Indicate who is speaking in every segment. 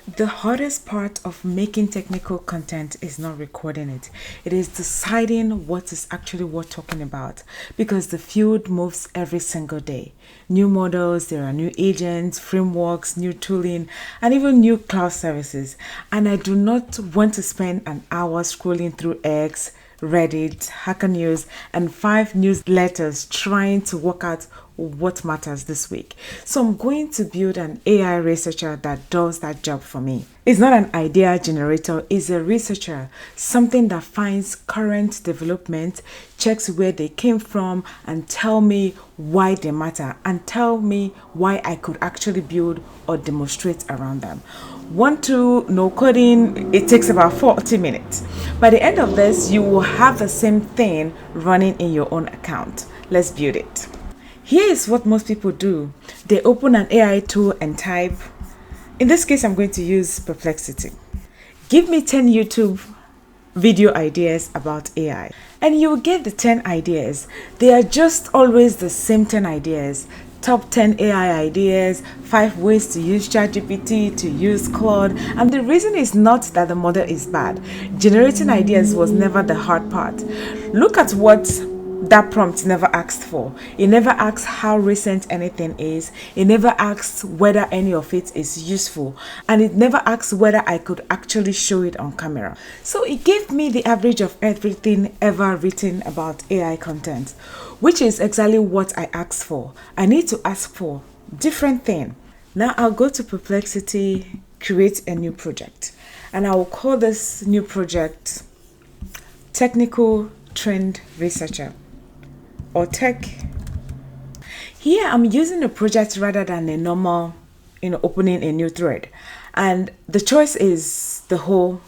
Speaker 1: The hardest part of making technical content is not recording it. It is deciding what is actually worth talking about, because the field moves every single day. New models, there are new agents, frameworks, new tooling, and even new cloud services. And I do not want to spend an hour scrolling through X, Reddit, Hacker News, and 5 newsletters trying to work out what matters this week. So I'm going to build an AI researcher that does that job for me. It's not an idea generator, it's a researcher, something that finds current development, checks where they came from, and tell me why they matter, and tell me why I could actually build or demonstrate around them. Want to know coding? It takes about 40 minutes. By the end of this, you will have the same thing running in your own account. Let's build it. Here is what most people do. They open an AI tool and type. In this case, I'm going to use Perplexity. Give me 10 YouTube video ideas about AI. And you will get the 10 ideas. They are just always the same 10 ideas. Top 10 AI ideas, 5 ways to use ChatGPT, to use Claude. And the reason is not that the model is bad. Generating ideas was never the hard part. Look at what that prompt never asked for. It never asks how recent anything is. It never asks whether any of it is useful. And it never asks whether I could actually show it on camera. So it gave me the average of everything ever written about AI content, which is exactly what I asked for. I need to ask for different thing. Now I'll go to Perplexity, create a new project. And I will call this new project Technical Trend Researcher, or tech. Here I'm using a project rather than a normal, opening a new thread. And the choice is the whole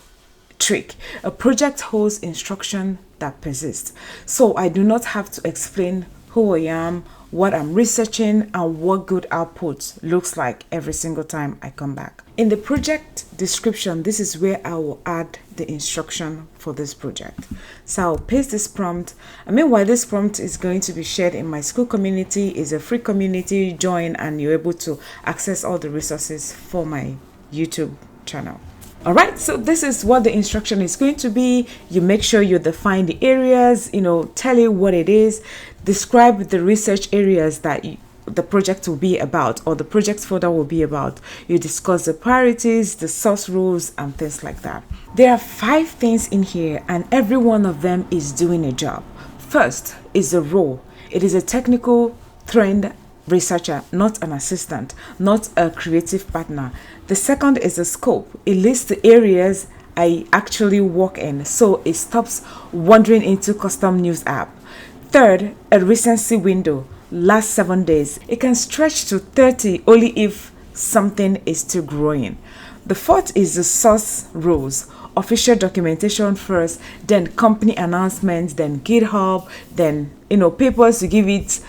Speaker 1: trick. A project holds instruction that persists. So I do not have to explain who I am, what I'm researching, and what good output looks like every single time I come back. In the project description, this is where I will add the instruction for this project. So I'll paste this prompt. Meanwhile, this prompt is going to be shared in my school community. It's a free community. Join and you're able to access all the resources for my YouTube channel. All right, so this is what the instruction is going to be. You make sure you define the areas, tell it what it is, describe the research areas that the project will be about, or the project folder will be about. You discuss the priorities, the source rules, and things like that. There are 5 things in here, and every one of them is doing a job. First is the role. It is a technical trend researcher, not an assistant, not a creative partner. The second is the scope. It lists the areas I actually work in, so it stops wandering into custom news app. Third, a recency window, last 7 days. It can stretch to 30 only if something is still growing. The fourth is the source rules. Official documentation first, then company announcements, then GitHub, then papers to give it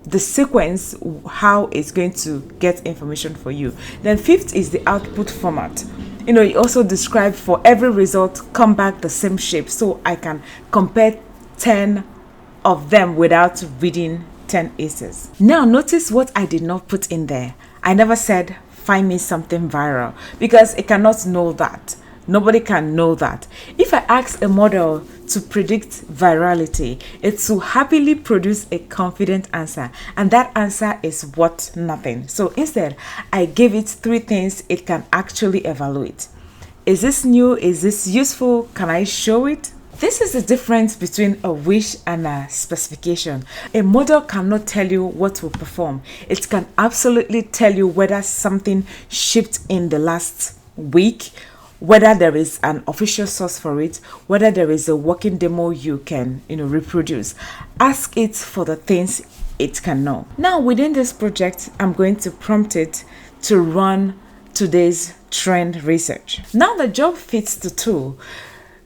Speaker 1: the sequence, how it's going to get information for you. Then fifth is the output format. It also describes for every result come back the same shape, so I can compare 10 of them without reading 10 aces. Now notice what I did not put in there. I never said find me something viral, because it cannot know that. Nobody can know that. If I ask a model to predict virality, it will happily produce a confident answer, and that answer is worth nothing. So instead, I gave it 3 things it can actually evaluate. Is this new? Is this useful? Can I show it? This is the difference between a wish and a specification. A model cannot tell you what will perform. It can absolutely tell you whether something shipped in the last week, whether there is an official source for it, whether there is a working demo you can reproduce. Ask it for the things it can know. Now within this project, I'm going to prompt it to run today's trend research. Now the job fits the tool.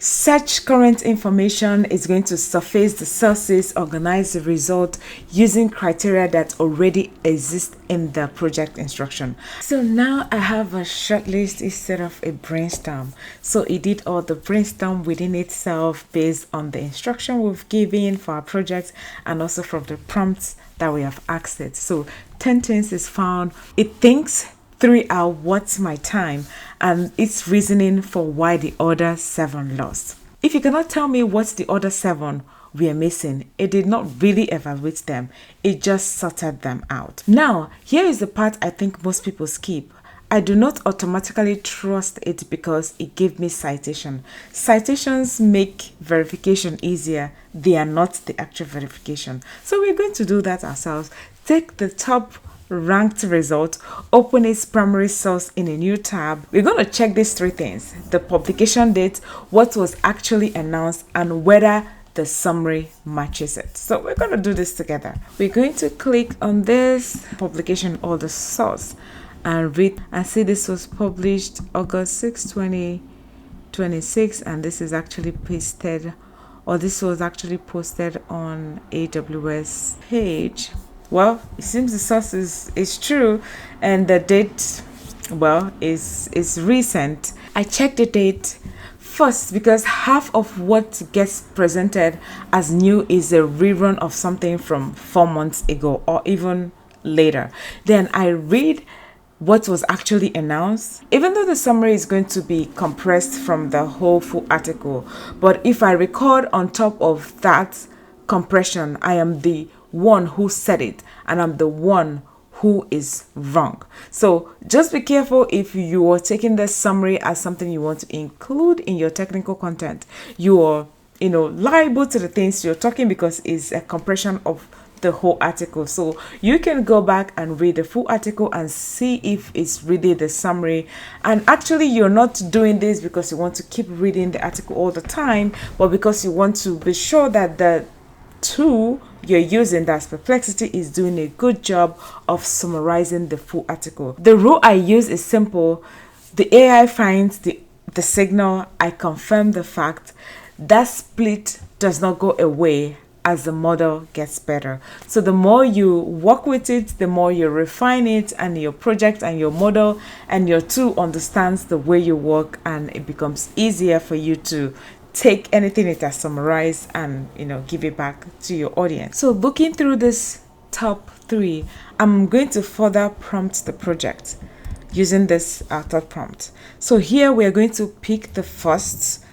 Speaker 1: Search current information is going to surface the sources, organize the result using criteria that already exist in the project instruction. So now I have a shortlist instead of a brainstorm. So it did all the brainstorm within itself based on the instruction we've given for our project and also from the prompts that we have asked it. So 10 things is found. It thinks 3 are worth my time, and its reasoning for why the other 7 lost. If you cannot tell me what the other 7 were missing, it did not really evaluate them, it just sorted them out. Now, here is the part I think most people skip. I do not automatically trust it because it gave me citation. Citations make verification easier. They are not the actual verification. So we're going to do that ourselves. Take the top ranked result, open its primary source in a new tab. We're going to check these 3 things: the publication date, what was actually announced, and whether the summary matches it. So we're going to do this together. We're going to click on this publication or the source and read and see this was published August 6, 2026, and this is actually pasted, or this was actually posted on AWS page. Well, it seems the source is true, and the date, well, is recent. I checked the date first because half of what gets presented as new is a rerun of something from 4 months ago or even later. Then I read what was actually announced, even though the summary is going to be compressed from the whole full article. But if I record on top of that compression, I am the one who said it, and I'm the one who is wrong. So just be careful if you are taking the summary as something you want to include in your technical content. You are, liable to the things you're talking because it's a compression of the whole article. So you can go back and read the full article and see if it's really the summary. And actually, you're not doing this because you want to keep reading the article all the time, but because you want to be sure that the tool you're using, that's Perplexity, is doing a good job of summarizing the full article. The rule I use is simple. The AI finds the signal, I confirm the fact. That split does not go away as the model gets better. So the more you work with it, the more you refine it, and your project and your model and your tool understands the way you work, and it becomes easier for you to take anything it has summarized and give it back to your audience. So looking through this top 3, I'm going to further prompt the project using this thought prompt. So here we are going to pick the first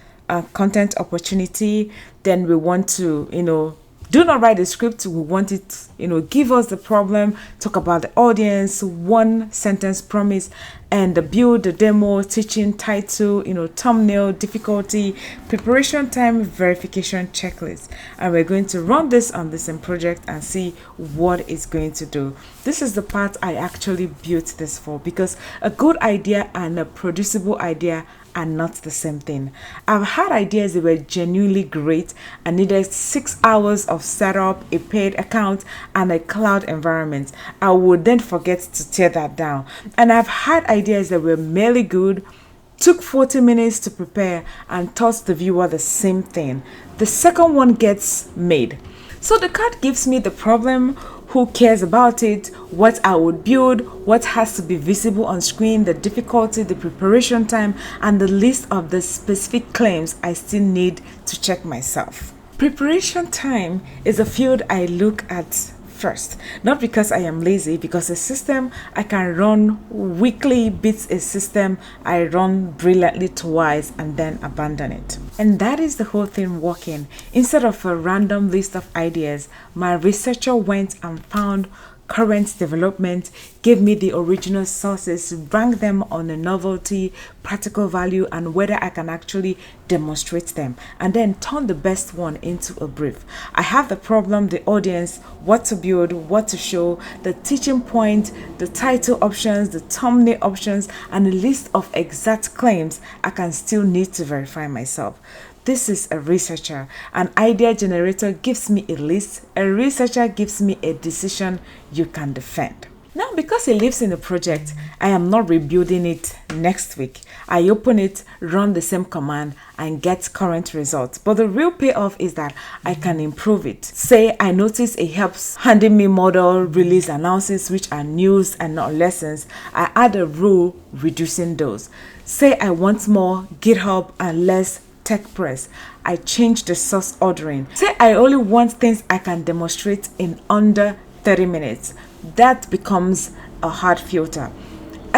Speaker 1: content opportunity. Then we want to do not write the script. We want it, give us the problem, talk about the audience, 1 sentence promise, and the build, the demo, teaching, title, thumbnail, difficulty, preparation time, verification checklist. And we're going to run this on the same project and see what it's going to do. This is the part I actually built this for, because a good idea and a producible idea are not the same thing. I've had ideas that were genuinely great and needed 6 hours of setup, a paid account, and a cloud environment. I would then forget to tear that down. And I've had ideas that were merely good, took 40 minutes to prepare, and taught the viewer the same thing. The second one gets made. So the card gives me the problem, who cares about it, what I would build, what has to be visible on screen, the difficulty, the preparation time, and the list of the specific claims I still need to check myself. Preparation time is a field I look at first, not because I am lazy, because a system I can run weekly beats a system I run brilliantly twice and then abandon it. And that is the whole thing working. Instead of a random list of ideas, my researcher went and found current development, gave me the original sources, rank them on a novelty, practical value, and whether I can actually demonstrate them, and then turn the best one into a brief. I have the problem, the audience, what to build, what to show, the teaching point, the title options, the thumbnail options, and a list of exact claims I can still need to verify myself. This is a researcher. An idea generator gives me a list. A researcher gives me a decision you can defend. Now, because it lives in the project, I am not rebuilding it next week. I open it, run the same command, and get current results. But the real payoff is that I can improve it. Say I notice it helps handing me model release announcements, which are news and not lessons. I add a rule reducing those. Say I want more GitHub and less Tech Press. I change the source ordering. Say I only want things I can demonstrate in under 30 minutes. That becomes a hard filter.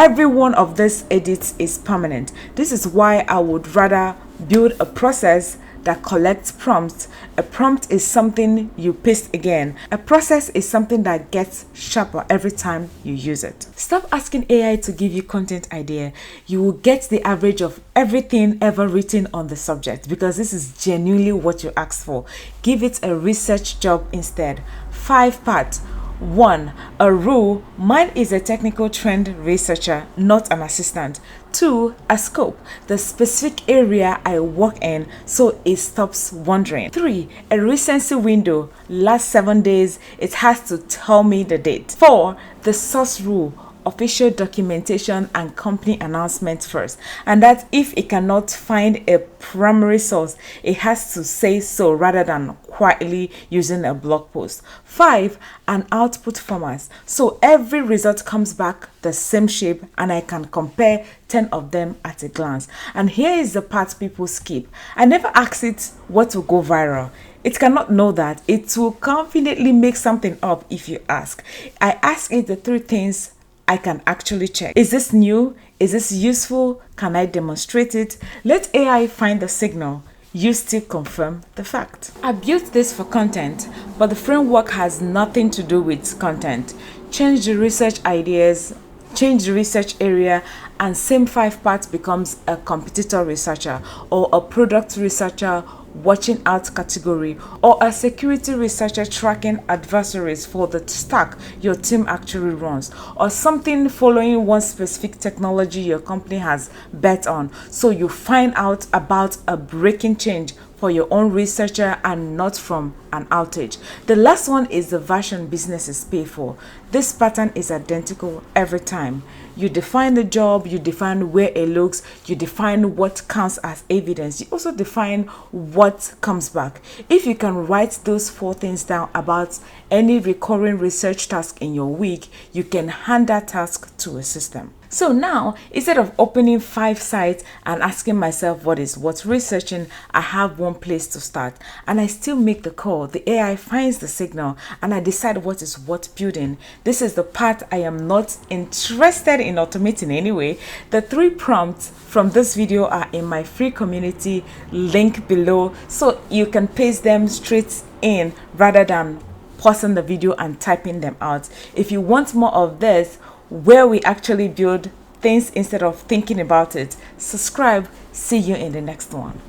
Speaker 1: every one of these edits is permanent. This is why I would rather build a process that collects prompts. A prompt is something you paste again. A process is something that gets sharper every time you use it. Stop asking AI to give you content idea. You will get the average of everything ever written on the subject, because this is genuinely what you asked for. Give it a research job instead. 5 parts. 1. A rule: mine is a technical trend researcher, not an assistant. 2. A scope: the specific area I work in, so it stops wandering. 3. A recency window: last 7 days, it has to tell me the date. 4. The source rule: official documentation and company announcements first, and that if it cannot find a primary source, it has to say so rather than quietly using a blog post. 5. An output format: so every result comes back the same shape and I can compare 10 of them at a glance. And here is the part people skip. I never ask it what will go viral. It cannot know that. It will confidently make something up if you ask. I ask it the 3 things I can actually check. Is this new? Is this useful? Can I demonstrate it? Let AI find the signal. You still confirm the fact. I built this for content, but the framework has nothing to do with content. Change the research ideas, change the research area, and same 5 parts becomes a competitor researcher, or a product researcher watching out category, or a security researcher tracking adversaries for the stack your team actually runs, or something following one specific technology your company has bet on, so you find out about a breaking change for your own researcher and not from an outage. The last one is the version businesses pay for. This pattern is identical every time. You define the job, you define where it looks, you define what counts as evidence, you also define what comes back. If you can write those 4 things down about any recurring research task in your week, you can hand that task to a system. So now, instead of opening 5 sites and asking myself what is worth researching, I have one place to start, and I still make the call. The AI finds the signal and I decide what is worth building. This is the part I am not interested in automating anyway. The 3 prompts from this video are in my free community, link below, so you can paste them straight in rather than pausing the video and typing them out. If you want more of this, where we actually build things instead of thinking about it, subscribe. See you in the next one.